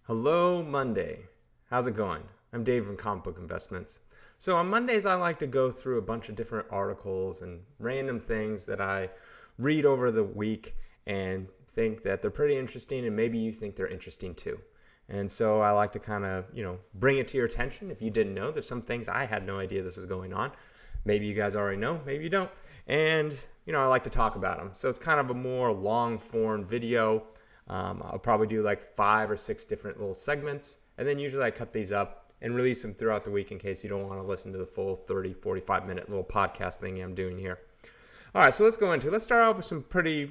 Hello, Monday. How's it going? I'm Dave from Comic Book Investments. So on Mondays, I like to go through a bunch of different articles and random things that I read over the week and think that they're pretty interesting, and maybe you think they're interesting too. And so I like to kind of, bring it to your attention. If you didn't know, there's some things I had no idea this was going on. Maybe you guys already know, maybe you don't. And, I like to talk about them. So it's kind of a more long form video. I'll probably do like 5 or 6 different little segments. And then usually I cut these up and release them throughout the week in case you don't want to listen to the full 30, 45-minute little podcast thing I'm doing here. All right, so let's start off with some pretty,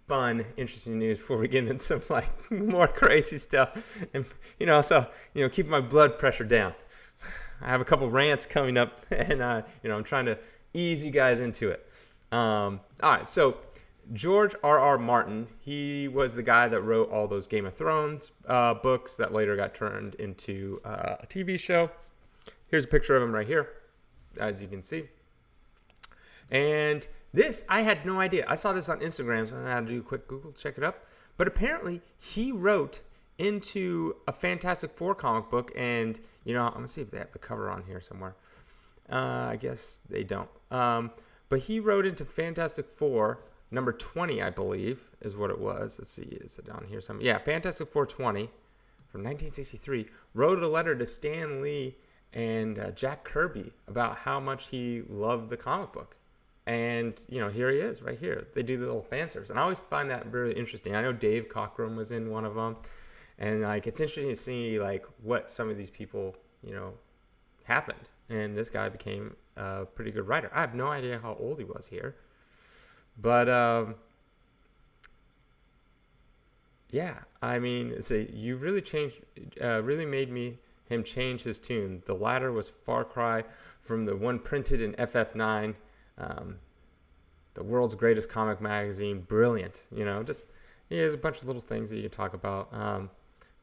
fun, interesting news before we get into some like more crazy stuff. And, keep my blood pressure down. I have a couple rants coming up and, I'm trying to ease you guys into it. All right, so George R.R. Martin, he was the guy that wrote all those Game of Thrones books that later got turned into a TV show. Here's a picture of him right here, as you can see. And this, I had no idea. I saw this on Instagram, so I had to do a quick Google, check it up. But apparently, he wrote into a Fantastic Four comic book, and, I'm going to see if they have the cover on here somewhere. I guess they don't. But he wrote into Fantastic Four number 20, I believe, is what it was. Let's see, is it down here somewhere? Yeah, Fantastic Four 20 from 1963. Wrote a letter to Stan Lee and Jack Kirby about how much he loved the comic book. And, here he is, right here. They do the little fan service. And I always find that very interesting. I know Dave Cockrum was in one of them. And, it's interesting to see, what some of these people, happened. And this guy became a pretty good writer. I have no idea how old he was here. But, yeah, I mean, you really changed, really made him change his tune. The latter was far cry from the one printed in FF9, the world's greatest comic magazine. Brilliant, there's a bunch of little things that you can talk about.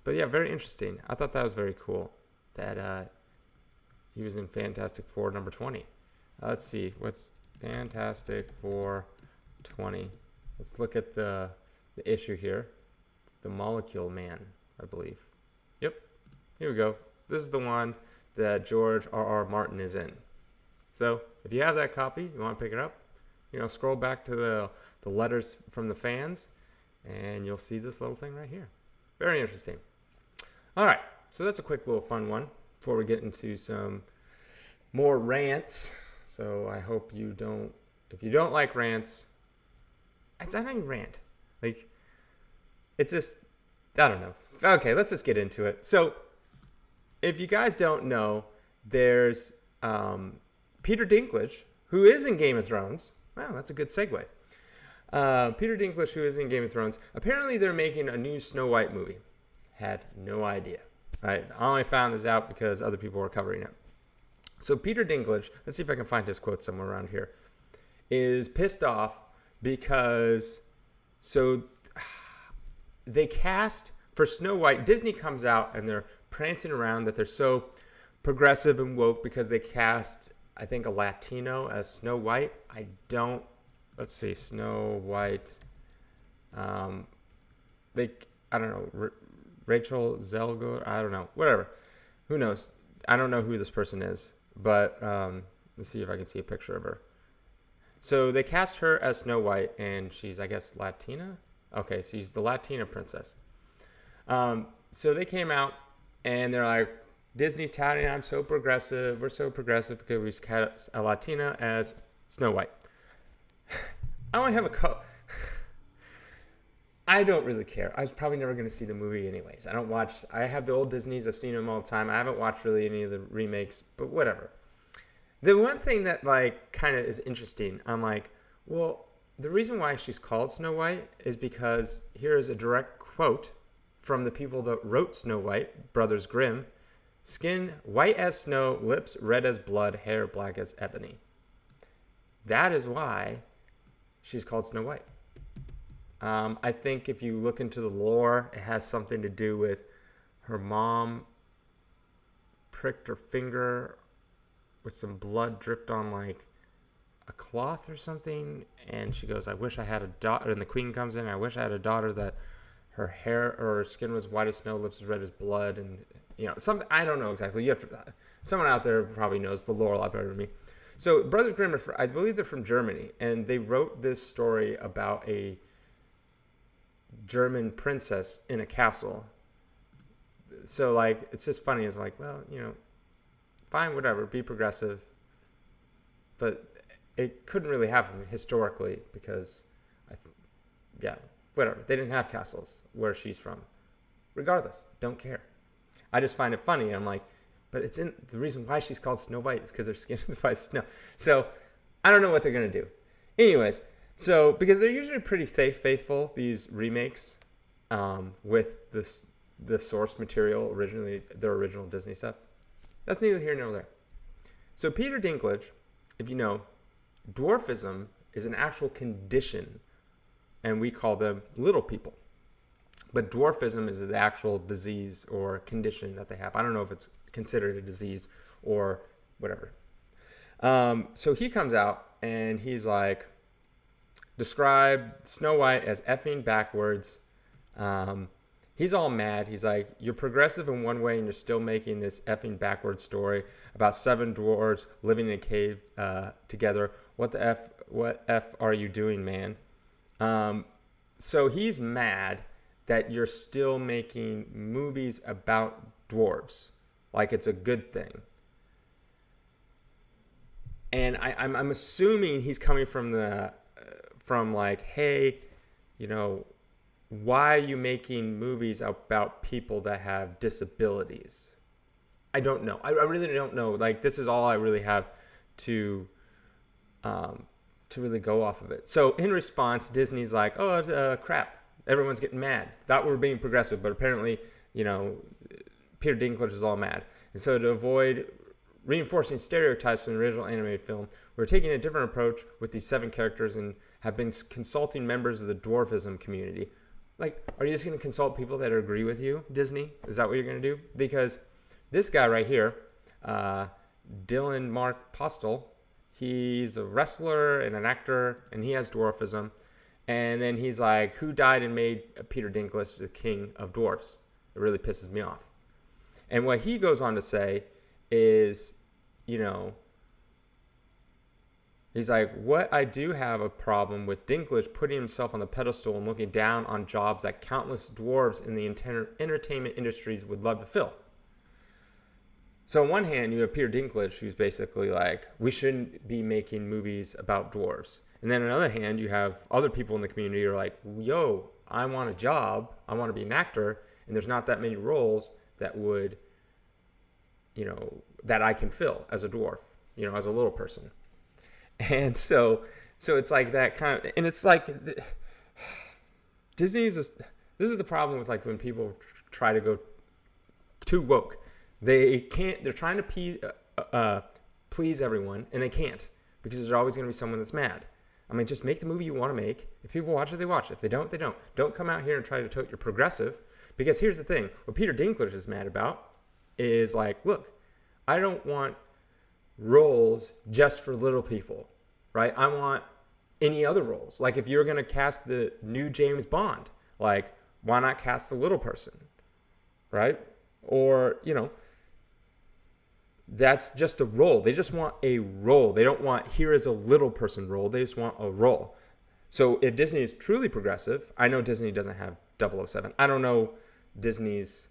But yeah, very interesting. I thought that was very cool that he was in Fantastic Four number 20. Let's see, what's Fantastic Four 20. Let's look at the issue here. It's the Molecule Man, I believe. Yep, here we go. This is the one that George R.R. Martin is in. So if you have that copy, you want to pick it up, scroll back to the letters from the fans, and you'll see this little thing right here. Very interesting. All right, so that's a quick little fun one before we get into some more rants. So I hope you don't, if you don't like rants, it's not even rant. It's just, I don't know. Okay, let's just get into it. So, if you guys don't know, there's Peter Dinklage, who is in Game of Thrones. Wow, that's a good segue. Peter Dinklage, who is in Game of Thrones. Apparently, they're making a new Snow White movie. Had no idea. Right? I only found this out because other people were covering it. So, Peter Dinklage, let's see if I can find his quote somewhere around here, is pissed off because they cast for Snow White. Disney comes out and they're prancing around that they're so progressive and woke because they cast, I think, a Latino as Snow White. Let's see, Snow White. I don't know, Rachel Zelger. I don't know, whatever. Who knows? I don't know who this person is, but let's see if I can see a picture of her. So they cast her as Snow White, and she's, I guess, Latina? Okay, so she's the Latina princess. So they came out, and they're like, Disney's touting, I'm so progressive. We're so progressive because we cast a Latina as Snow White. I only have I don't really care. I was probably never going to see the movie anyways. I have the old Disneys. I've seen them all the time. I haven't watched really any of the remakes, but whatever. The one thing that, kind of is interesting, I'm like, well, the reason why she's called Snow White is because here is a direct quote from the people that wrote Snow White, Brothers Grimm. Skin white as snow, lips red as blood, hair black as ebony. That is why she's called Snow White. I think if you look into the lore, it has something to do with her mom pricked her finger with some blood dripped on a cloth or something, and she goes, I wish I had a daughter, and the queen comes in, I wish I had a daughter that her hair or her skin was white as snow, lips as red as blood, and something I don't know exactly. You have to. Someone out there probably knows the lore a lot better than me. So Brothers Grimm, I believe they're from Germany, and they wrote this story about a German princess in a castle. So like, it's just funny. It's like, well, fine, whatever, be progressive, but it couldn't really happen historically because, whatever. They didn't have castles where she's from. Regardless, don't care. I just find it funny. I'm like, but the reason why she's called Snow White is because her skin is white as snow. So I don't know what they're going to do. Anyways, so because they're usually pretty faithful, these remakes, with the source material, their original Disney stuff. That's neither here nor there. So Peter Dinklage, if you know, dwarfism is an actual condition, and we call them little people. But dwarfism is the actual disease or condition that they have. I don't know if it's considered a disease or whatever. So he comes out and he's like, describe Snow White as effing backwards. He's all mad. He's like, you're progressive in one way and you're still making this effing backwards story about 7 dwarves living in a cave together. What the F are you doing, man? So he's mad that you're still making movies about dwarves. Like it's a good thing. And I'm assuming he's coming from like, hey, why are you making movies about people that have disabilities? I don't know. I really don't know. Like, this is all I really have to really go off of it. So in response, Disney's like, oh, crap. Everyone's getting mad. Thought we were being progressive, but apparently, Peter Dinklage is all mad. And so to avoid reinforcing stereotypes from the original animated film, we're taking a different approach with these 7 characters and have been consulting members of the dwarfism community. Like, are you just going to consult people that agree with you, Disney? Is that what you're going to do? Because this guy right here, Dylan Mark Postel, he's a wrestler and an actor, and he has dwarfism. And then he's like, who died and made Peter Dinklage the king of dwarfs? It really pisses me off. And what he goes on to say is, he's like, what I do have a problem with Dinklage putting himself on the pedestal and looking down on jobs that countless dwarves in the entertainment industries would love to fill. So on one hand, you have Peter Dinklage, who's basically like, we shouldn't be making movies about dwarves. And then on the other hand, you have other people in the community who are like, yo, I want a job. I want to be an actor. And there's not that many roles that would, that I can fill as a dwarf, as a little person. And so it's like that kind of, and it's like, this is the problem with like when people try to go too woke. They're trying to please everyone, and they can't, because there's always going to be someone that's mad. I mean, just make the movie you want to make. If people watch it, they watch it. If they don't, they don't. Don't come out here and try to tote you're progressive. Because here's the thing. What Peter Dinklage is mad about is like, look, I don't want roles just for little people, right? I want any other roles. Like if you're going to cast the new James Bond, like why not cast a little person, right? Or, that's just a role. They just want a role. They don't want here is a little person role. They just want a role. So if Disney is truly progressive, I know Disney doesn't have 007. I don't know Disney's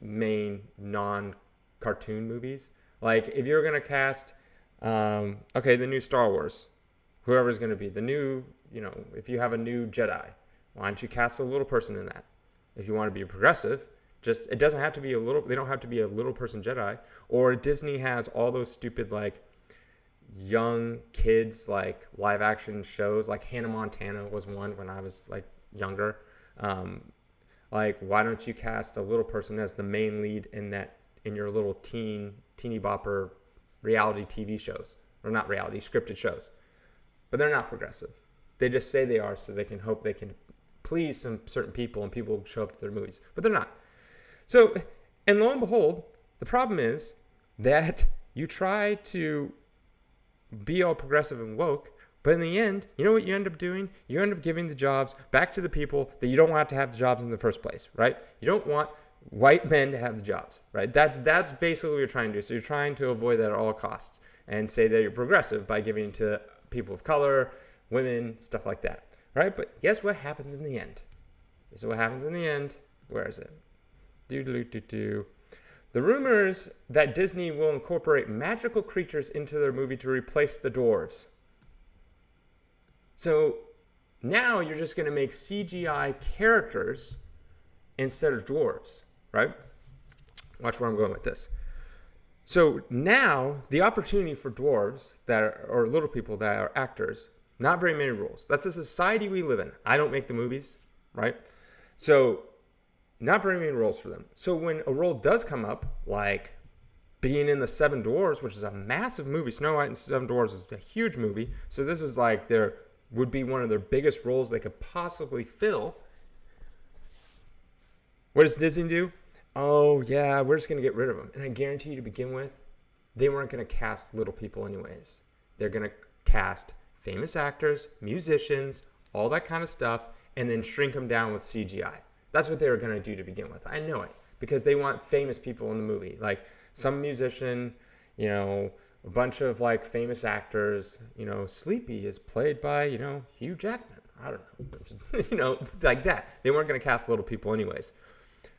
main non-cartoon movies. Like if you're going to cast, the new Star Wars, whoever's going to be the new, if you have a new Jedi, why don't you cast a little person in that? If you want to be progressive, it doesn't have to be they don't have to be a little person Jedi. Or Disney has all those stupid like young kids like live action shows, like Hannah Montana was one when I was like younger. Like why don't you cast a little person as the main lead in your little teeny bopper reality TV shows, or not reality, scripted shows. But they're not progressive. They just say they are so they can hope they can please some certain people and people show up to their movies. But they're not. So, and lo and behold, the problem is that you try to be all progressive and woke But in the end, you know what you end up doing? You end up giving the jobs back to the people that you don't want to have the jobs in the first place, right? You don't want white men to have the jobs, right? That's basically what you're trying to do. So you're trying to avoid that at all costs and say that you're progressive by giving to people of color, women, stuff like that, right? But guess what happens in the end? This is what happens in the end. Where is it? The rumors that Disney will incorporate magical creatures into their movie to replace the dwarves. So now you're just going to make CGI characters instead of dwarves, right? Watch where I'm going with this. So now the opportunity for dwarves or little people that are actors, not very many rules. That's a society we live in. I don't make the movies, right? So not very many roles for them. So when a role does come up, like being in the Seven Dwarfs, which is a massive movie, Snow White and Seven Dwarfs is a huge movie. So this is like would be one of their biggest roles they could possibly fill. What does Disney do? Oh, yeah, we're just going to get rid of them. And I guarantee you to begin with, they weren't going to cast little people anyways. They're going to cast famous actors, musicians, all that kind of stuff, and then shrink them down with CGI. That's what they were going to do to begin with. I know it because they want famous people in the movie. Like some musician, a bunch of like famous actors, Sleepy is played by, Hugh Jackman. I don't know, like that. They weren't going to cast little people anyways.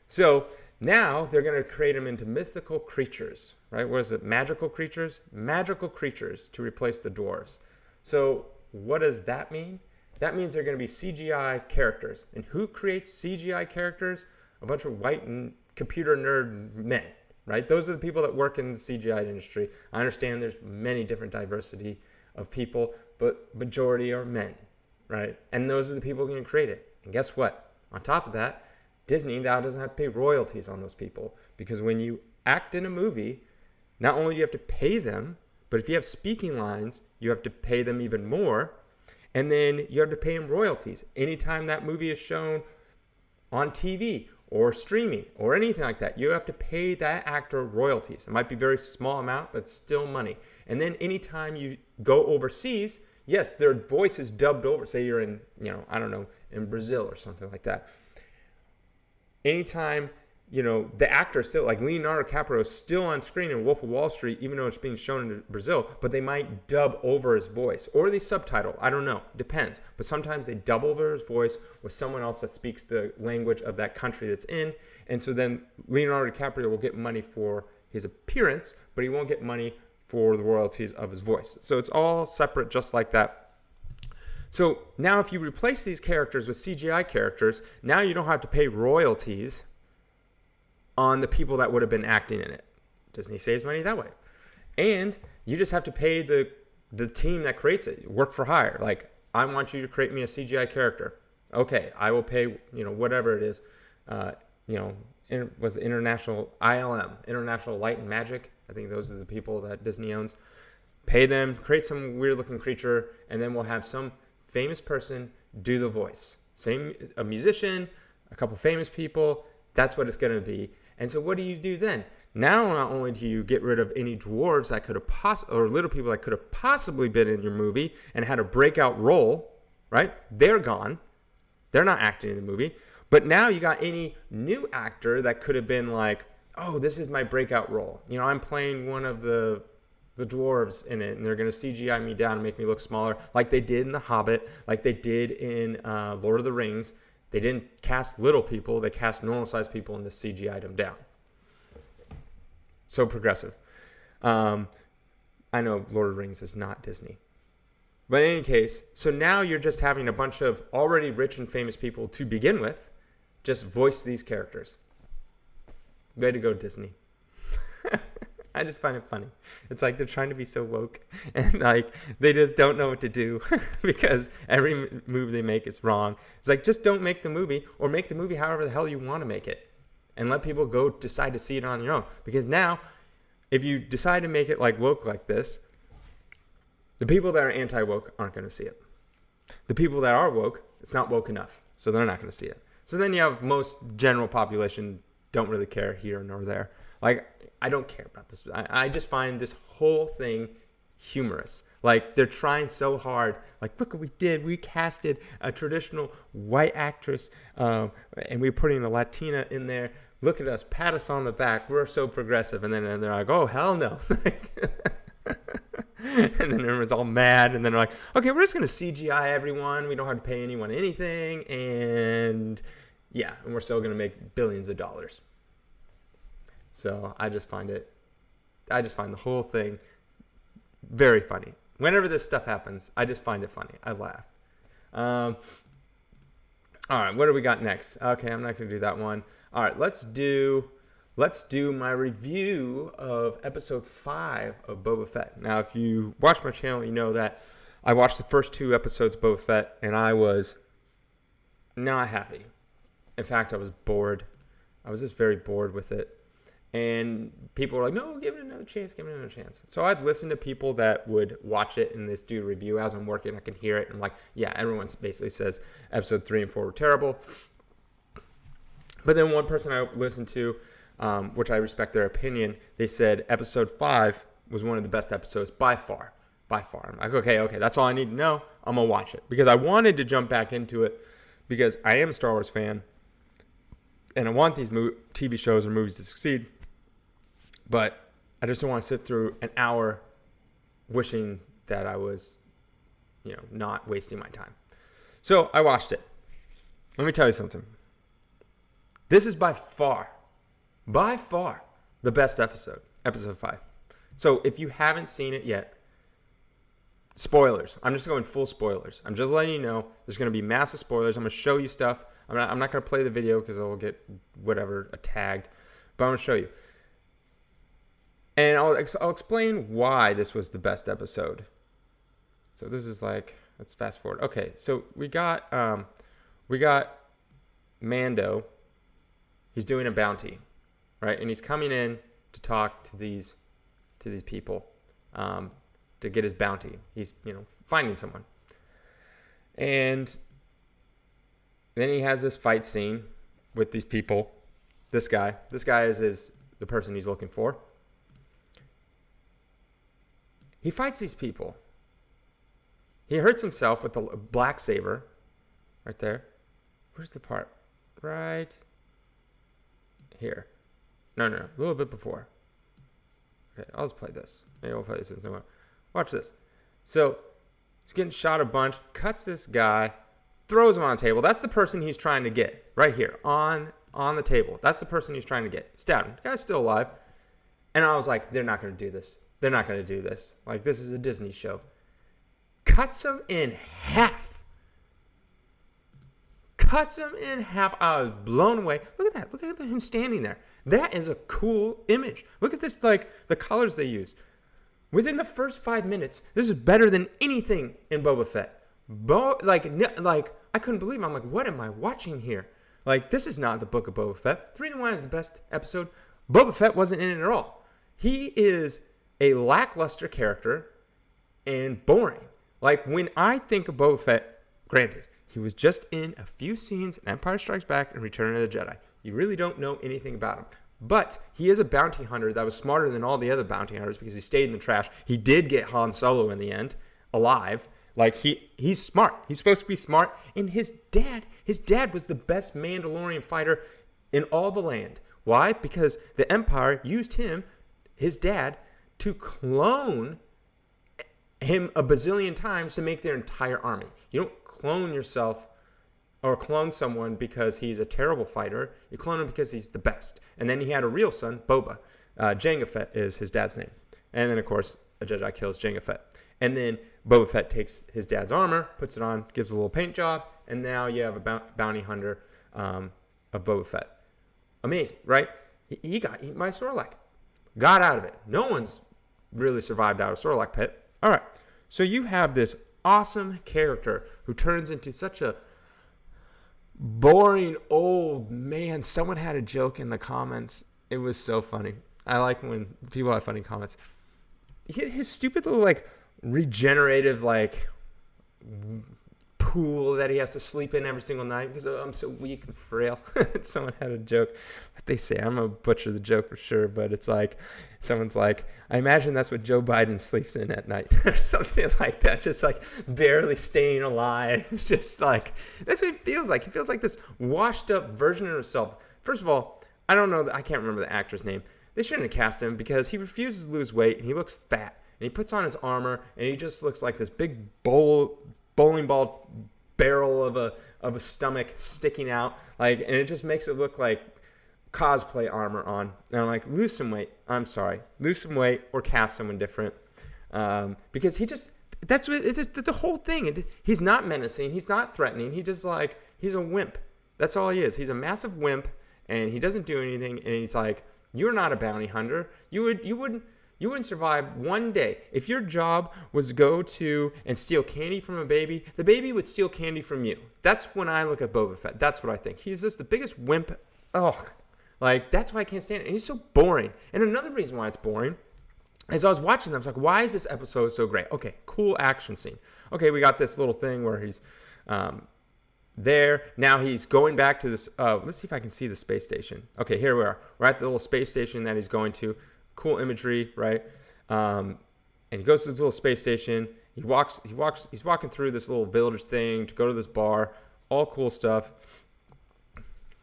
So now they're going to create them into mythical creatures, right? What is it? Magical creatures? Magical creatures to replace the dwarves. So what does that mean? That means they're going to be CGI characters. And who creates CGI characters? A bunch of white and computer nerd men, right? Those are the people that work in the CGI industry. I understand there's many different diversity of people, but majority are men, right? And those are the people who can create it. And guess what? On top of that, Disney now doesn't have to pay royalties on those people because when you act in a movie, not only do you have to pay them, but if you have speaking lines, you have to pay them even more. And then you have to pay them royalties anytime that movie is shown on TV or streaming or anything like that. You have to pay that actor royalties. It might be a very small amount, but it's still money. And then anytime you go overseas, yes, their voice is dubbed over. Say you're in, in Brazil or something like that. Anytime, the actor is still, like Leonardo DiCaprio is still on screen in Wolf of Wall Street, even though it's being shown in Brazil, but they might dub over his voice. Or they subtitle. I don't know. Depends. But sometimes they dub over his voice with someone else that speaks the language of that country that's in. And so then Leonardo DiCaprio will get money for his appearance, but he won't get money for the royalties of his voice. So it's all separate just like that. So now if you replace these characters with CGI characters, now you don't have to pay royalties on the people that would have been acting in it. Disney saves money that way. And you just have to pay the team that creates it, work for hire. Like, I want you to create me a CGI character. Okay, I will pay, whatever it is. Was International ILM, International Light and Magic. I think those are the people that Disney owns. Pay them, create some weird looking creature, and then we'll have some famous person do the voice. A musician, a couple famous people. That's what it's going to be. And so what do you do then? Now, not only do you get rid of any dwarves that could have or little people that could have possibly been in your movie and had a breakout role, right? They're gone. They're not acting in the movie. But now you got any new actor that could have been like, oh, this is my breakout role. I'm playing one of the dwarves in it, and they're going to CGI me down and make me look smaller, like they did in The Hobbit, like they did in Lord of the Rings. They didn't cast little people. They cast normal-sized people and just CGI'd them down. So progressive. I know Lord of the Rings is not Disney. But in any case, so now you're just having a bunch of already rich and famous people to begin with just voice these characters. Way to go, Disney. I just find it funny. It's like they're trying to be so woke and like they just don't know what to do because every move they make is wrong. It's like, just don't make the movie, or make the movie however the hell you want to make it and let people go decide to see it on their own. Because now if you decide to make it like woke like this, the people that are anti-woke aren't going to see it. The people that are woke, it's not woke enough, so they're not going to see it. So then you have most general population don't really care here nor there. Like, I don't care about this. I just find this whole thing humorous. Like, they're trying so hard. Like, look what we did. We casted a traditional white actress, and we put in a Latina in there. Look at us. Pat us on the back. We're so progressive. And then they're like, oh, hell no. And then everyone's all mad. And then they're like, okay, we're just going to CGI everyone. We don't have to pay anyone anything. And, yeah, and we're still going to make billions of dollars. So I just find the whole thing very funny. Whenever this stuff happens, I just find it funny. I laugh. All right, what do we got next? Okay, I'm not going to do that one. All right, let's do my review of episode 5 of Boba Fett. Now, if you watch my channel, you know that I watched the first 2 episodes of Boba Fett, and I was not happy. In fact, I was bored. I was just very bored with it. And people were like, no, give it another chance, give it another chance. So I'd listen to people that would watch it and this do a review as I'm working. I can hear it. And I'm like, yeah, everyone basically says episode 3 and 4 were terrible. But then one person I listened to, which I respect their opinion, they said episode 5 was one of the best episodes by far. By far. I'm like, okay, that's all I need to know. I'm going to watch it. Because I wanted to jump back into it because I am a Star Wars fan. And I want these TV shows or movies to succeed. But I just don't want to sit through an hour wishing that I was, not wasting my time. So I watched it. Let me tell you something. This is by far the best episode 5. So if you haven't seen it yet, spoilers. I'm just going full spoilers. I'm just letting you know there's going to be massive spoilers. I'm going to show you stuff. I'm not going to play the video because I'll get whatever tagged. But I'm going to show you. And I'll explain why this was the best episode. So this is let's fast forward. Okay, so we got Mando. He's doing a bounty, right? And he's coming in to talk to these people to get his bounty. He's finding someone, and then he has this fight scene with these people. This guy is the person he's looking for. He fights these people. He hurts himself with the black saber right there. Where's the part? Right here. No, a little bit before. Okay, I'll just play this. Maybe I'll play this in somewhere. Watch this. So he's getting shot a bunch, cuts this guy, throws him on the table. That's the person he's trying to get right here on the table. That's the person he's trying to get. Stabbed him. The guy's still alive. And I was like, they're not going to do this. They're not going to do this. Like, this is a Disney show. Cuts him in half. I was blown away. Look at that. Look at him standing there. That is a cool image. Look at this, the colors they use. Within the first 5 minutes, this is better than anything in Boba Fett. I couldn't believe it. I'm like, what am I watching here? Like, this is not the book of Boba Fett. 3-1 is the best episode. Boba Fett wasn't in it at all. He is a lackluster character and boring. Like, when I think of Boba Fett, granted, he was just in a few scenes in Empire Strikes Back and Return of the Jedi. You really don't know anything about him. But he is a bounty hunter that was smarter than all the other bounty hunters because he stayed in the trash. He did get Han Solo in the end, alive. Like, he's smart. He's supposed to be smart. And his dad was the best Mandalorian fighter in all the land. Why? Because the Empire used his dad, to clone him a bazillion times to make their entire army. You don't clone yourself or clone someone because he's a terrible fighter. You clone him because he's the best. And then he had a real son, Boba. Jango Fett is his dad's name. And then, of course, a Jedi kills Jango Fett. And then Boba Fett takes his dad's armor, puts it on, gives a little paint job, and now you have a bounty hunter of Boba Fett. Amazing, right? He got eaten by a Sarlacc. Got out of it. No one's really survived out of Sarlacc pit. All right. So you have this awesome character who turns into such a boring old man. Someone had a joke in the comments. It was so funny. I like when people have funny comments. His stupid little regenerative pool that he has to sleep in every single night because I'm so weak and frail. Someone had a joke. What they say, I'm going to butcher the joke for sure, but it's like, someone's like, I imagine that's what Joe Biden sleeps in at night or something like that. Just like barely staying alive. Just like, that's what he feels like. He feels like this washed up version of himself. First of all, I don't know, I can't remember the actor's name. They shouldn't have cast him because he refuses to lose weight and he looks fat. And he puts on his armor and he just looks like this big bowling ball barrel of a stomach sticking out, like, and it just makes it look like cosplay armor on. And I'm like, lose some weight. I'm sorry, lose some weight or cast someone different, because that's what it is, the whole thing. He's not menacing. He's not threatening. He's a wimp. That's all he is. He's a massive wimp, and he doesn't do anything. And he's like, you're not a bounty hunter. You wouldn't survive one day. If your job was to go to and steal candy from a baby, the baby would steal candy from you. That's when I look at Boba Fett. That's what I think. He's just the biggest wimp. Like, that's why I can't stand it. And he's so boring. And another reason why it's boring is I was watching them. I was like, why is this episode so great? Okay, cool action scene. Okay, we got this little thing where he's there. Now he's going back to this. Let's see if I can see the space station. Okay, here we are. We're at the little space station that he's going to. Cool imagery, right? And he goes to this little space station. He's walking through this little village thing to go to this bar. All cool stuff.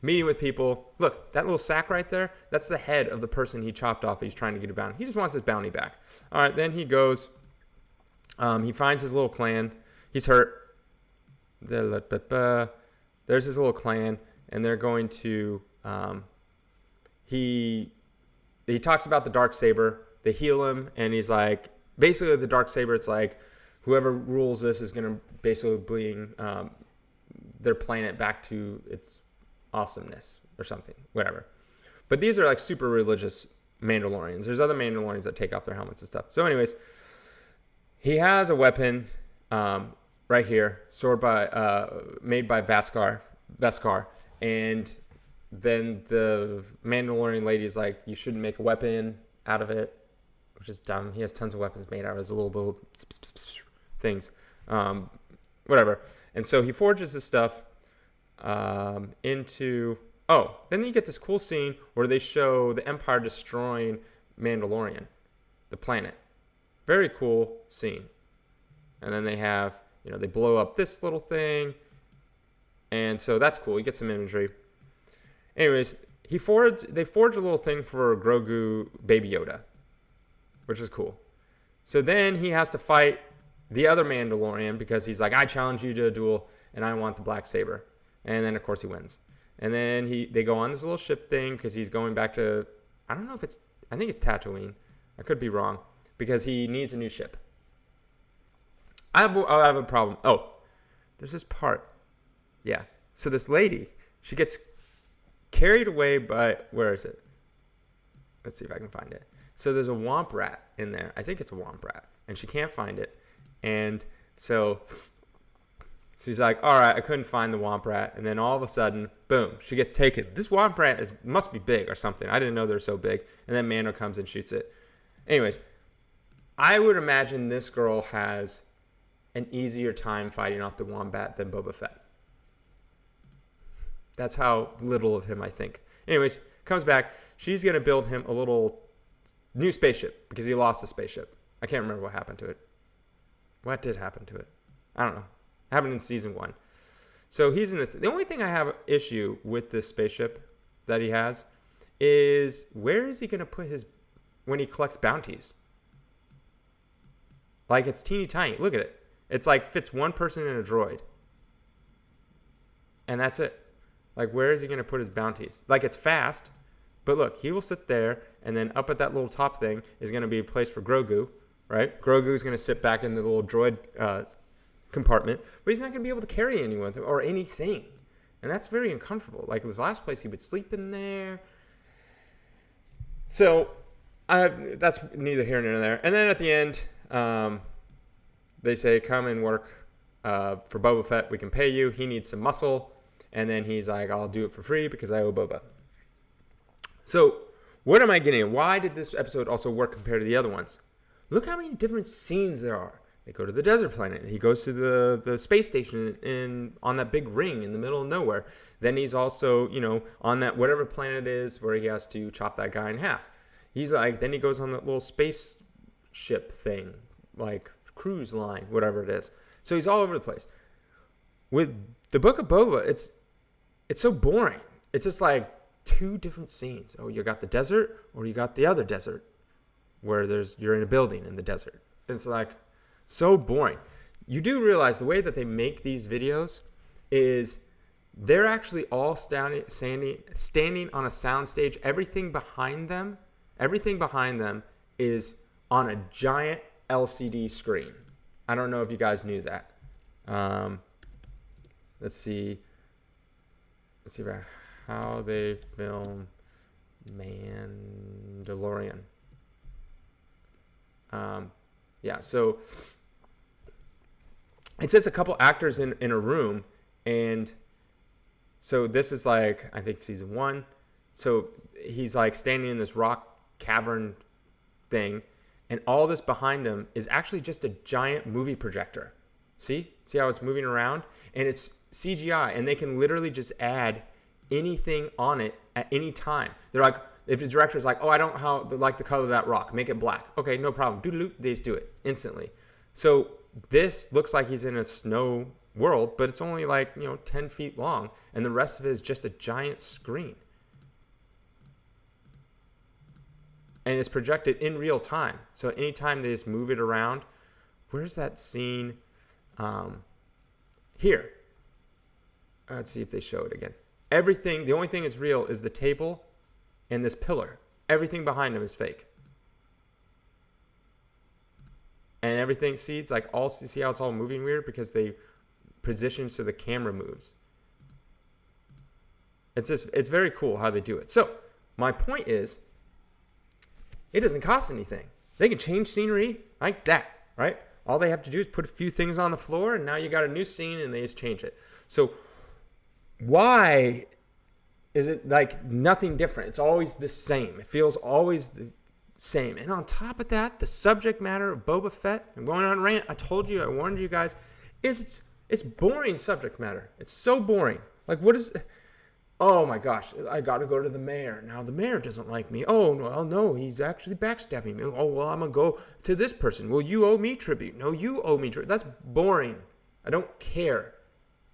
Meeting with people. Look, that little sack right there, that's the head of the person he chopped off. He's trying to get a bounty. He just wants his bounty back. All right, then he goes. He finds his little clan. He's hurt. There's his little clan, and they're going to. He talks about the Darksaber. They heal him, and he's like, basically the Darksaber, it's like whoever rules this is going to basically bring their planet back to its awesomeness or something, whatever. But these are like super religious Mandalorians. There's other Mandalorians that take off their helmets and stuff. So anyways, he has a weapon right here, sword made by Beskar, and then the Mandalorian lady is like, you shouldn't make a weapon out of it, which is dumb. He has tons of weapons made out of his little things, whatever. And so he forges this stuff then you get this cool scene where they show the Empire destroying Mandalorian, the planet. Very cool scene. And then they have, they blow up this little thing, and so that's cool. You get some imagery. Anyways, they forge a little thing for Grogu Baby Yoda, which is cool. So then he has to fight the other Mandalorian because he's like, I challenge you to a duel, and I want the black saber. And then, of course, he wins. And then they go on this little ship thing because he's going back to, I think it's Tatooine. I could be wrong, because he needs a new ship. I have a problem. Oh, there's this part. Yeah. So this lady, she gets carried away by, where is it? Let's see if I can find it. So there's a womp rat in there. I think it's a womp rat. And she can't find it. And so she's like, all right, I couldn't find the womp rat. And then all of a sudden, boom, she gets taken. This womp rat must be big or something. I didn't know they're so big. And then Mando comes and shoots it. Anyways, I would imagine this girl has an easier time fighting off the wombat than Boba Fett. That's how little of him I think. Anyways, comes back. She's going to build him a little new spaceship because he lost the spaceship. I can't remember what happened to it. What did happen to it? I don't know. It happened in season 1. So he's in this. The only thing I have issue with this spaceship that he has is, where is he going to put when he collects bounties? Like, it's teeny tiny. Look at it. It's like fits one person in a droid. And that's it. Like, where is he going to put his bounties? Like, it's fast. But look, he will sit there, and then up at that little top thing is going to be a place for Grogu, right? Grogu's going to sit back in the little droid compartment, but he's not going to be able to carry anyone or anything. And that's very uncomfortable. Like, the last place he would sleep in there. So, that's neither here nor there. And then at the end, they say, come and work for Boba Fett. We can pay you. He needs some muscle. And then he's like, I'll do it for free because I owe Boba. So what am I getting at? Why did this episode also work compared to the other ones? Look how many different scenes there are. They go to the desert planet. He goes to the space station on that big ring in the middle of nowhere. Then he's also, on that whatever planet it is where he has to chop that guy in half. Then he goes on that little spaceship thing, like cruise line, whatever it is. So he's all over the place. With the Book of Boba, it's so boring. It's just like two different scenes. Oh, you got the desert, or you got the other desert, where you're in a building in the desert. It's like so boring. You do realize the way that they make these videos is they're actually all standing on a soundstage. Everything behind them is on a giant LCD screen. I don't know if you guys knew that. Let's see about how they film Mandalorian. So it's just a couple actors in a room, and so this is like, I think season 1. So he's like standing in this rock cavern thing, and all this behind him is actually just a giant movie projector. See how it's moving around? And it's CGI, and they can literally just add anything on it at any time. They're like, if the director's like, I don't like the color of that rock, make it black. Okay, no problem. Doodaloo, they just do it instantly. So this looks like he's in a snow world, but it's only like 10 feet long, and the rest of it is just a giant screen. And it's projected in real time. So anytime they just move it around, where's that scene? Here. Let's see if they show it again. Everything, the only thing that's real is the table and this pillar. Everything behind them is fake. And everything, see how it's all moving weird? Because they position so the camera moves. It's very cool how they do it. So my point is, it doesn't cost anything. They can change scenery like that, right? All they have to do is put a few things on the floor, and now you got a new scene, and they just change it. So why is it like nothing different? It's always the same. It feels always the same. And on top of that, the subject matter of Boba Fett, I'm going on a rant. I warned you guys, it's boring subject matter. It's so boring. Like, what is... Oh my gosh, I got to go to the mayor. Now the mayor doesn't like me. Oh, well, no, he's actually backstabbing me. Oh, well, I'm going to go to this person. Well, you owe me tribute. No, you owe me tribute. That's boring. I don't care.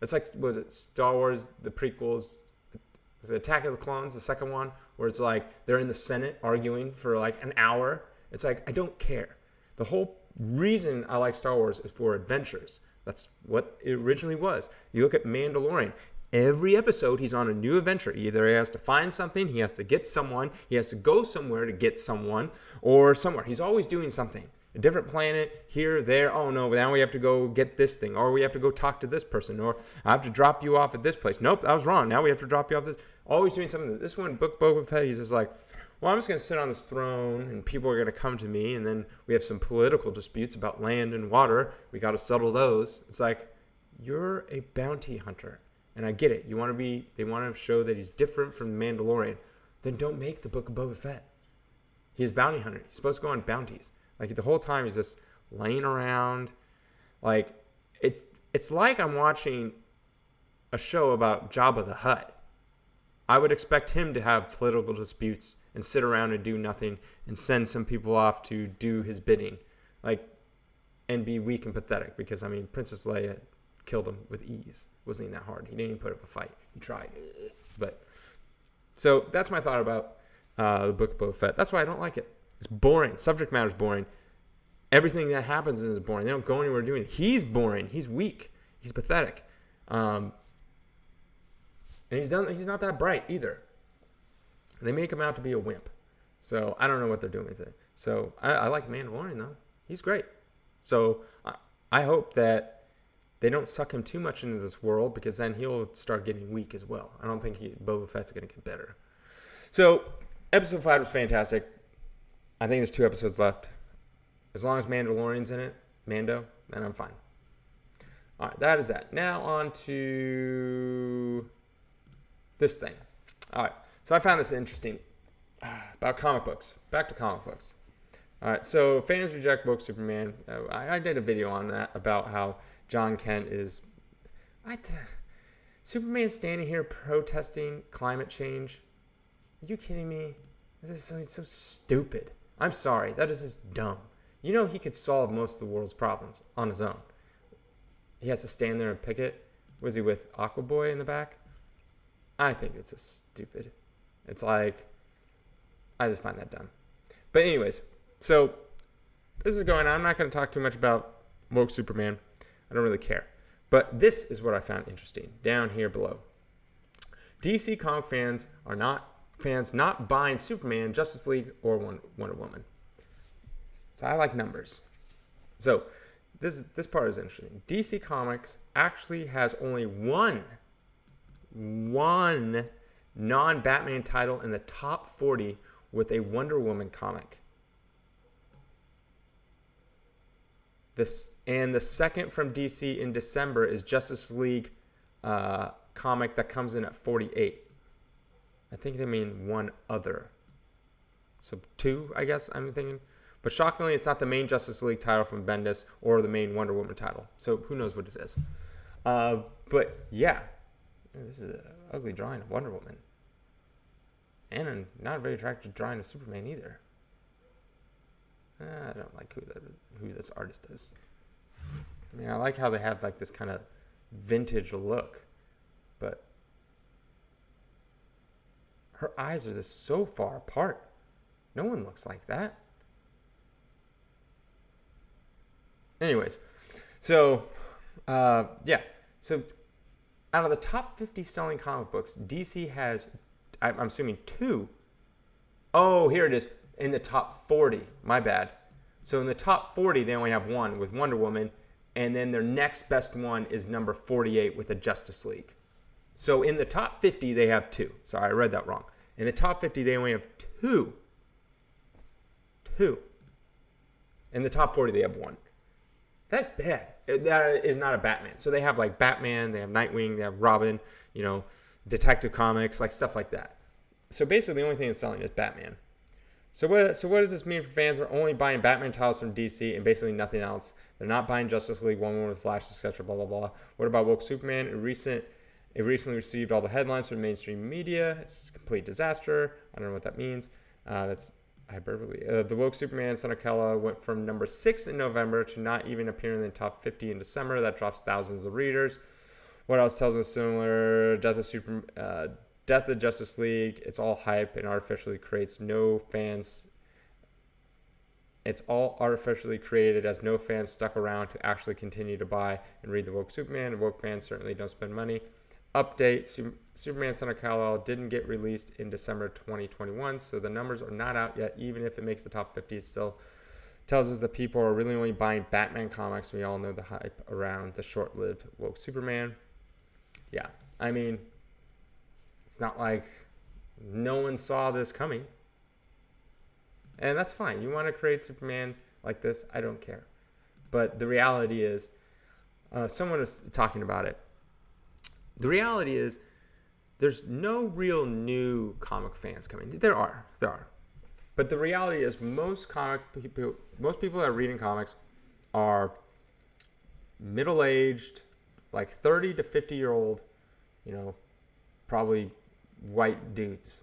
It's like, was it Star Wars, the prequels, is it Attack of the Clones, the second one, where it's like they're in the Senate arguing for like an hour. It's like, I don't care. The whole reason I like Star Wars is for adventures. That's what it originally was. You look at Mandalorian. Every episode, he's on a new adventure. Either he has to find something, he has to get someone, he has to go somewhere to get someone, or somewhere. He's always doing something. A different planet, here, there. Oh, no, now we have to go get this thing, or we have to go talk to this person, or I have to drop you off at this place. Nope, I was wrong. Now we have to drop you off this. Always doing something. This one, Boba Fett, he's just like, well, I'm just going to sit on this throne, and people are going to come to me, and then we have some political disputes about land and water. We got to settle those. It's like, you're a bounty hunter. And I get it. They want to show that he's different from the Mandalorian. Then don't make the Book of Boba Fett. He's a bounty hunter. He's supposed to go on bounties. Like the whole time he's just laying around. Like it's like I'm watching a show about Jabba the Hutt. I would expect him to have political disputes and sit around and do nothing and send some people off to do his bidding. And be weak and pathetic because Princess Leia killed him with ease. It wasn't even that hard. He didn't even put up a fight. He tried. But so that's my thought about the Book of Boba Fett. That's why I don't like it. It's boring. Subject matter is boring. Everything that happens is boring. They don't go anywhere doing it. He's boring. He's weak. He's pathetic. And he's not that bright either. They make him out to be a wimp. So I don't know what they're doing with it. So I like Mandalorian though. He's great. So I hope that they don't suck him too much into this world because then he'll start getting weak as well. I don't think Boba Fett's going to get better. So, episode 5 was fantastic. I think there's 2 episodes left. As long as Mandalorian's in it, Mando, then I'm fine. All right, that is that. Now on to this thing. All right, so I found this interesting about comic books. Back to comic books. All right, so fans reject woke Superman. I did a video on that about how John Kent is... Superman standing here protesting climate change. Are you kidding me? This is so stupid. I'm sorry. That is just dumb. You know he could solve most of the world's problems on his own. He has to stand there and picket. Was he with Aquaboy in the back? I think it's just stupid. It's like, I just find that dumb. But anyways, so this is going on. I'm not going to talk too much about woke Superman. I don't really care. But this is what I found interesting down here below. DC comic fans are not buying Superman, Justice League, or Wonder Woman. So I like numbers. So this part is interesting. DC Comics actually has only one non-Batman title in the top 40 with a Wonder Woman comic. And the second from DC in December is Justice League comic that comes in at 48. I think they mean one other. So 2, I guess I'm thinking. But shockingly, it's not the main Justice League title from Bendis or the main Wonder Woman title. So who knows what it is. But yeah, this is an ugly drawing of Wonder Woman. And I'm not very attracted to drawing of Superman either. I don't like who this artist is. I mean, I like how they have like this kind of vintage look, but her eyes are just so far apart. No one looks like that. Anyways, so yeah. So out of the top 50 selling comic books, DC has, I'm assuming 2. Oh, here it is. In the top 40, my bad. So in the top 40, they only have 1 with Wonder Woman, and then their next best one is number 48 with the Justice League. So in the top 50, they have 2. Sorry, I read that wrong. In the top 50, they only have 2. 2. In the top 40, they have 1. That's bad. That is not a Batman. So they have like Batman, they have Nightwing, they have Robin, Detective Comics, like stuff like that. So basically, the only thing that's selling is Batman. So what does this mean for fans? They're only buying Batman titles from DC and basically nothing else. They're not buying Justice League, Wonder Woman with Flash, etc. Blah blah blah. What about woke Superman? It recently received all the headlines from mainstream media. It's a complete disaster. I don't know what that means. That's hyperbole. The woke Superman, Son of Kal-El, went from number 6 in November to not even appearing in the top 50 in December. That drops thousands of readers. What else tells us similar? Death of Justice League, it's all hype and artificially creates no fans. It's all artificially created as no fans stuck around to actually continue to buy and read the woke Superman. And woke fans certainly don't spend money. Update, Superman Son of Kal-El didn't get released in December 2021, so the numbers are not out yet. Even if it makes the top 50, it still tells us that people are really only buying Batman comics. We all know the hype around the short-lived woke Superman. Yeah, I mean, it's not like no one saw this coming. And that's fine. You want to create Superman like this, I don't care. But the reality is, someone was talking about it. The reality is, there's no real new comic fans coming. There are. But the reality is, most people that are reading comics are middle-aged, like 30 to 50-year-old, probably white dudes,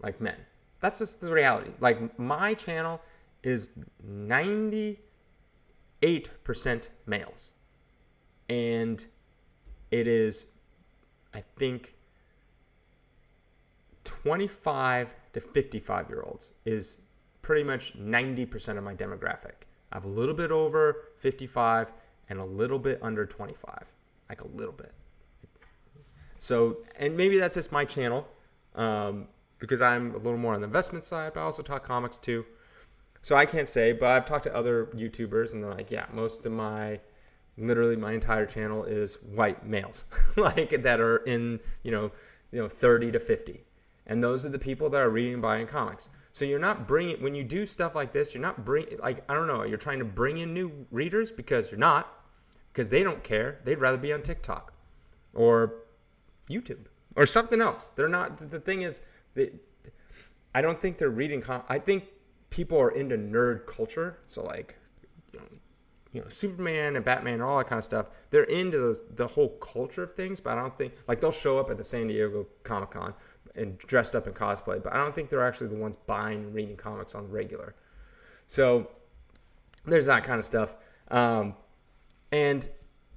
like men. That's just the reality. Like, my channel is 98% males. And it is, I think, 25 to 55-year-olds is pretty much 90% of my demographic. I have a little bit over 55 and a little bit under 25. Like a little bit. So, and maybe that's just my channel, because I'm a little more on the investment side, but I also talk comics too. So I can't say, but I've talked to other YouTubers and they're like, yeah, most of literally my entire channel is white males, like that are in, 30 to 50. And those are the people that are reading and buying comics. So you're not bringing, when you do stuff like this, you're not bringing, like, I don't know, you're trying to bring in new readers because you're not, because they don't care. They'd rather be on TikTok or YouTube or something else. They're not, the thing is, I don't think they're reading, I think people are into nerd culture. So like, Superman and Batman and all that kind of stuff. They're into the whole culture of things, but I don't think, like, they'll show up at the San Diego Comic-Con and dressed up in cosplay, but I don't think they're actually the ones buying and reading comics on the regular. So there's that kind of stuff. And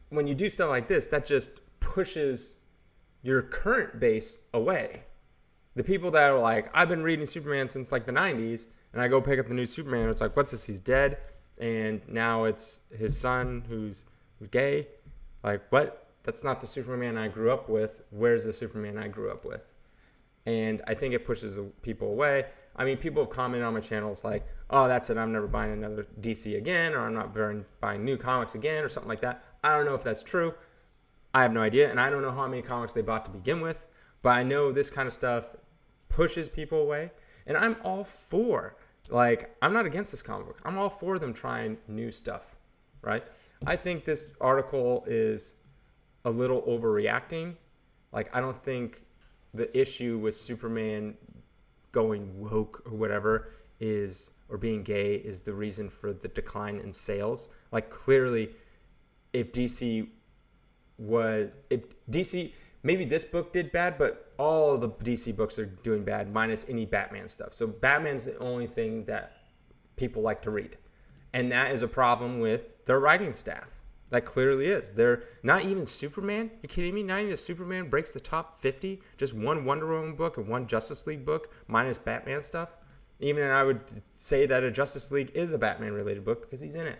when you do stuff like this, that just pushes your current base away. The people that are like, I've been reading Superman since like the 90s, and I go pick up the new Superman, and it's like, what's this? He's dead, and now it's his son who's gay. Like, what? That's not the Superman I grew up with. Where's the Superman I grew up with? And I think it pushes the people away. I mean, people have commented on my channels like, oh, that's it, I'm never buying another DC again, or I'm not buying new comics again, or something like that. I don't know if that's true. I have no idea, and I don't know how many comics they bought to begin with, but I know this kind of stuff pushes people away, and I'm all for, like, I'm not against this comic book. I'm all for them trying new stuff, right? I think this article is a little overreacting. Like, I don't think the issue with Superman going woke or whatever or being gay is the reason for the decline in sales. Like, clearly, if DC, maybe this book did bad, but all the DC books are doing bad, minus any Batman stuff. So Batman's the only thing that people like to read. And that is a problem with their writing staff. That clearly is. They're not even Superman. You kidding me? Not even Superman breaks the top 50. Just one Wonder Woman book and one Justice League book, minus Batman stuff. Even I would say that a Justice League is a Batman-related book because he's in it.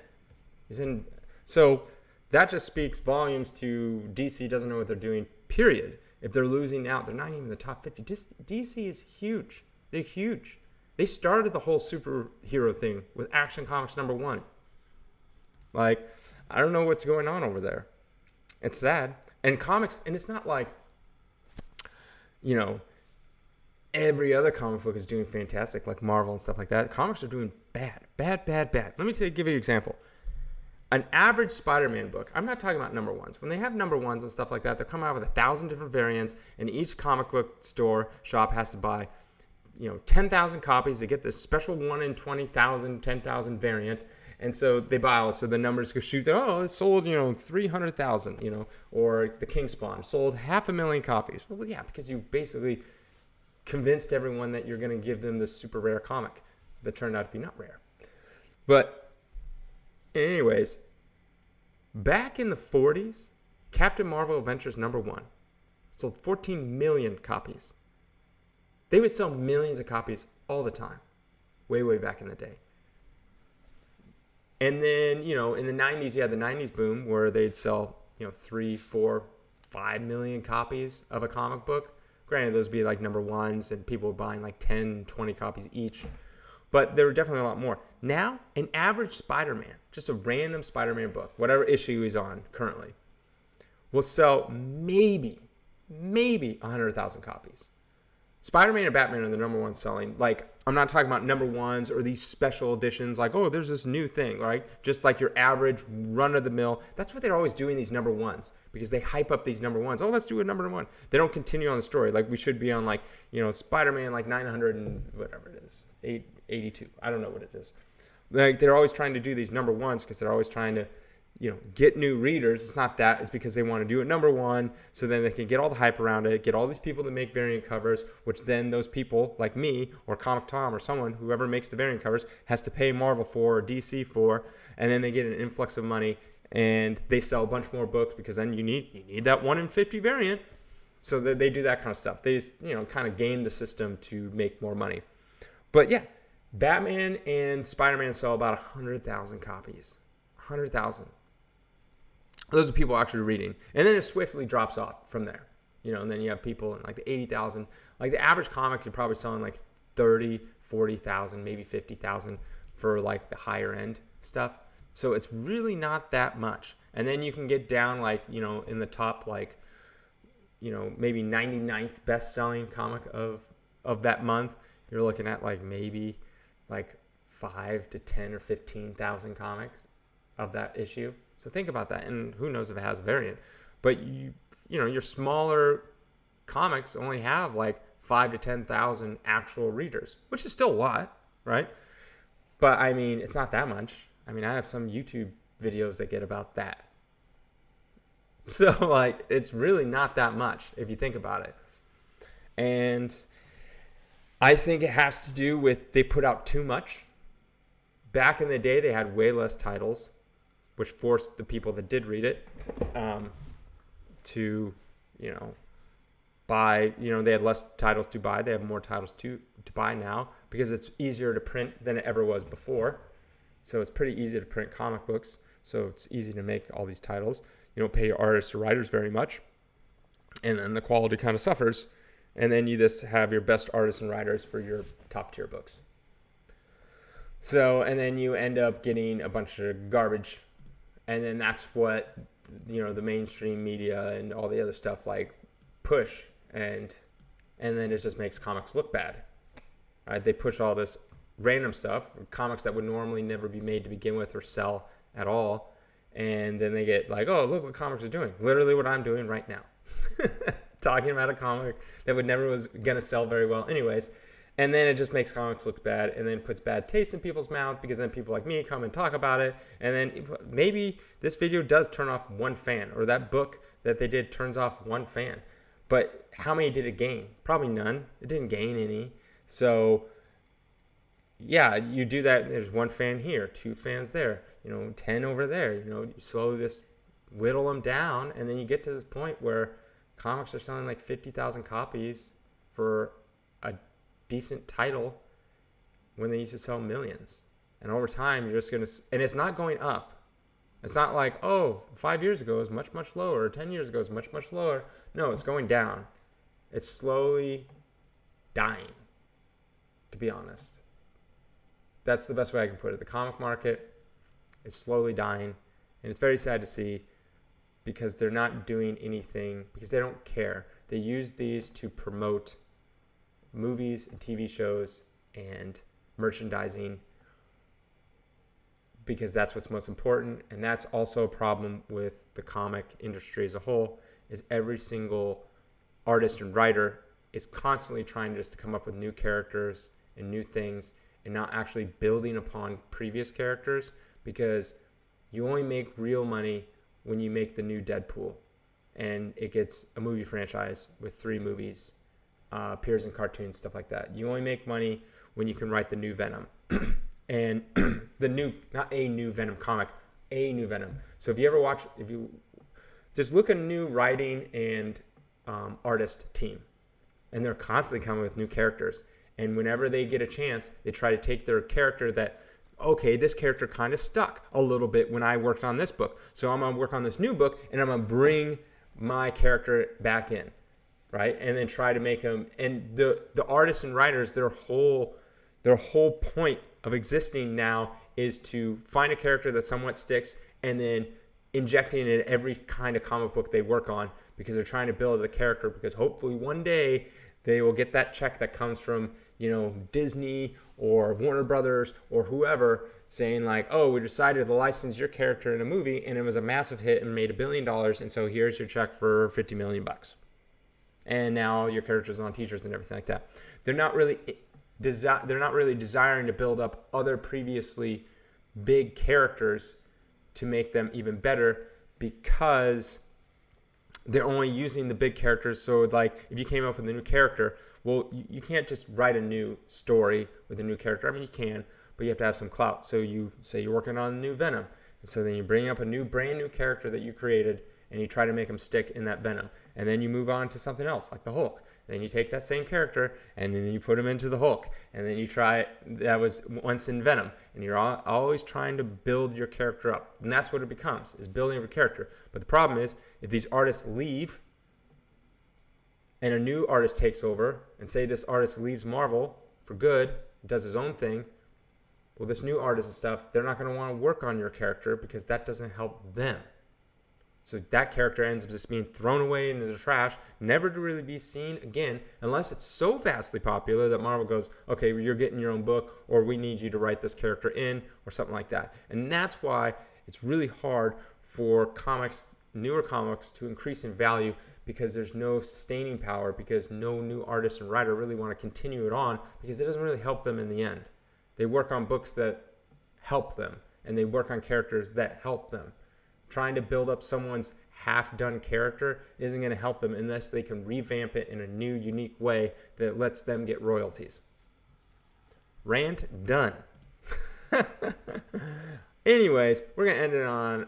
So that just speaks volumes to DC doesn't know what they're doing, period. If they're losing out, they're not even in the top 50. DC is huge. They're huge. They started the whole superhero thing with Action Comics #1. Like, I don't know what's going on over there. It's sad. And comics, and it's not like, every other comic book is doing fantastic, like Marvel and stuff like that. Comics are doing bad. Let me give you an example. An average Spider-Man book, I'm not talking about #1s. When they have #1s and stuff like that, they're coming out with 1,000 different variants, and each comic book shop has to buy 10,000 copies to get this special 1 in 20,000, 10,000 variant. And so they buy all, so the numbers go shoot. Oh, it sold, 300,000, or the King Spawn sold 500,000 copies. Well, yeah, because you basically convinced everyone that you're going to give them this super rare comic that turned out to be not rare. But anyways, back in the 40s, Captain Marvel Adventures #1 sold 14 million copies. They would sell millions of copies all the time, way back in the day. And then, in the 90s, you had the 90s boom where they'd sell, 3, 4, 5 million copies of a comic book. Granted, those would be like #1s and people were buying like 10, 20 copies each. But there were definitely a lot more. Now, an average Spider-Man, just a random Spider-Man book, whatever issue he's on currently, will sell maybe 100,000 copies. Spider-Man and Batman are the #1 selling. Like, I'm not talking about #1s or these special editions like, oh, there's this new thing, right? Just like your average run-of-the-mill. That's what they're always doing, these #1s, because they hype up these #1s. Oh, let's do a #1. They don't continue on the story. Like, we should be on, like, Spider-Man, like 900 and whatever it is, 882. I don't know what it is. Like, they're always trying to do these #1s because they're always trying to, get new readers. It's not that. It's because they want to do it #1 so then they can get all the hype around it, get all these people to make variant covers, which then those people like me or Comic Tom or someone, whoever makes the variant covers, has to pay Marvel for or DC for, and then they get an influx of money and they sell a bunch more books because then you need that 1 in 50 variant. So they do that kind of stuff. They just, kind of game the system to make more money. But yeah, Batman and Spider-Man sell about 100,000 copies. 100,000. Those are people actually reading. And then it swiftly drops off from there. And then you have people in like the 80,000. Like the average comic, you're probably selling like 30, 40,000, maybe 50,000 for like the higher end stuff. So it's really not that much. And then you can get down like, in the top like, maybe 99th best-selling comic of that month. You're looking at like maybe like 5 to 10 or 15,000 comics of that issue. So think about that, and who knows if it has a variant. But your smaller comics only have like 5 to 10,000 actual readers, which is still a lot, right? But I mean, it's not that much. I mean, I have some YouTube videos that get about that. So like, it's really not that much if you think about it. And I think it has to do with they put out too much. Back in the day, they had way less titles, which forced the people that did read it to, buy. They had less titles to buy. They have more titles to buy now because it's easier to print than it ever was before. So it's pretty easy to print comic books. So it's easy to make all these titles. You don't pay your artists or writers very much. And then the quality kind of suffers. And then you just have your best artists and writers for your top tier books. So, and then you end up getting a bunch of garbage. And then that's what, the mainstream media and all the other stuff like push. And then it just makes comics look bad. Right? They push all this random stuff, comics that would normally never be made to begin with or sell at all. And then they get like, oh, look what comics are doing. Literally what I'm doing right now. Talking about a comic that never was going to sell very well anyways. And then it just makes comics look bad and then puts bad taste in people's mouth because then people like me come and talk about it. And then maybe this video does turn off one fan, or that book that they did turns off one fan. But how many did it gain? Probably none. It didn't gain any. So yeah, you do that. There's one fan here, 2 fans there, 10 over there. You slowly just whittle them down. And then you get to this point where comics are selling like 50,000 copies for a decent title when they used to sell millions. And over time, you're just going to, and it's not going up. It's not like, 5 years ago it was much, much lower, or 10 years ago it was much, much lower. No, it's going down. It's slowly dying, to be honest. That's the best way I can put it. The comic market is slowly dying, and it's very sad to see because they're not doing anything, because they don't care. They use these to promote movies and TV shows and merchandising because that's what's most important. And that's also a problem with the comic industry as a whole, is every single artist and writer is constantly trying just to come up with new characters and new things and not actually building upon previous characters, because you only make real money when you make the new Deadpool and it gets a movie franchise with 3 movies, appears in cartoons, stuff like that. You only make money when you can write the new Venom and not a new Venom comic, a new Venom. So if you just look at a new writing and artist team, and they're constantly coming with new characters. And whenever they get a chance, they try to take their character that, okay, this character kind of stuck a little bit when I worked on this book. So I'm going to work on this new book, and I'm going to bring my character back in, right? And then try to make them, and the artists and writers, their whole point of existing now is to find a character that somewhat sticks and then injecting it in every kind of comic book they work on, because they're trying to build a character, because hopefully one day they will get that check that comes from, Disney or Warner Brothers or whoever saying like, oh, we decided to license your character in a movie and it was a massive hit and made $1 billion. And so here's your check for $50 million. And now your character's on t-shirts and everything like that. They're not really desiring to build up other previously big characters to make them even better, because they're only using the big characters. So like if you came up with a new character, well, you can't just write a new story with a new character. I mean, you can, but you have to have some clout. So you say you're working on a new Venom. And so then you bring up a brand new character that you created and you try to make him stick in that Venom. And then you move on to something else like the Hulk. Then you take that same character and then you put him into the Hulk. And then you try, that was once in Venom. And you're always trying to build your character up. And that's what it becomes, is building your character. But the problem is, if these artists leave and a new artist takes over, and say this artist leaves Marvel for good, does his own thing, well, this new artist and stuff, they're not going to want to work on your character because that doesn't help them. So that character ends up just being thrown away into the trash, never to really be seen again, unless it's so vastly popular that Marvel goes, okay, well, you're getting your own book, or we need you to write this character in, or something like that. And that's why it's really hard for newer comics to increase in value, because there's no sustaining power, because no new artist and writer really want to continue it on, because it doesn't really help them in the end. They work on books that help them, and they work on characters that help them. Trying to build up someone's half-done character isn't going to help them unless they can revamp it in a new, unique way that lets them get royalties. Rant done. Anyways, we're going to end it on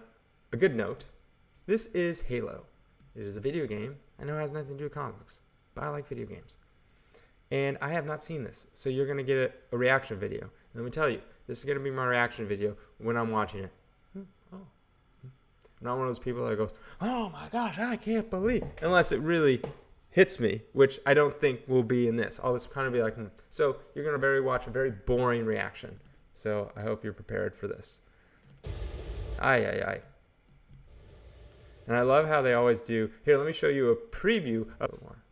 a good note. This is Halo. It is a video game. I know it has nothing to do with comic books, but I like video games. And I have not seen this, so you're going to get a reaction video. And let me tell you, this is going to be my reaction video when I'm watching it. I'm not one of those people that goes, oh my gosh, I can't believe, unless it really hits me, which I don't think will be in this. I'll just kind of be like, So you're going to watch a very boring reaction. So I hope you're prepared for this. Aye. And I love how they always do. Here, let me show you a preview of more.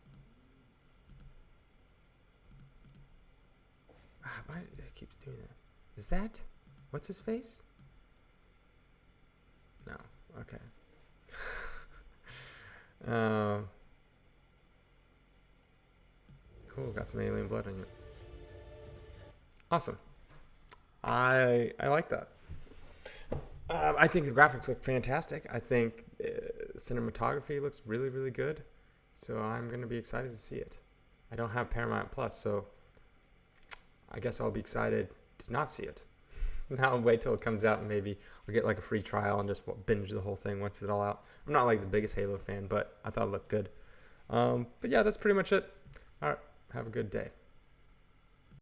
Why does it keep doing that? Is that? What's his face? No. Okay. Cool. Got some alien blood on you. Awesome. I like that. I think the graphics look fantastic. I think cinematography looks really, really good. So I'm going to be excited to see it. I don't have Paramount Plus, so I guess I'll be excited to not see it. Now I'll wait till it comes out and maybe I'll get like a free trial and just binge the whole thing once it's all out. I'm not like the biggest Halo fan, but I thought it looked good. But yeah, that's pretty much it. All right. Have a good day.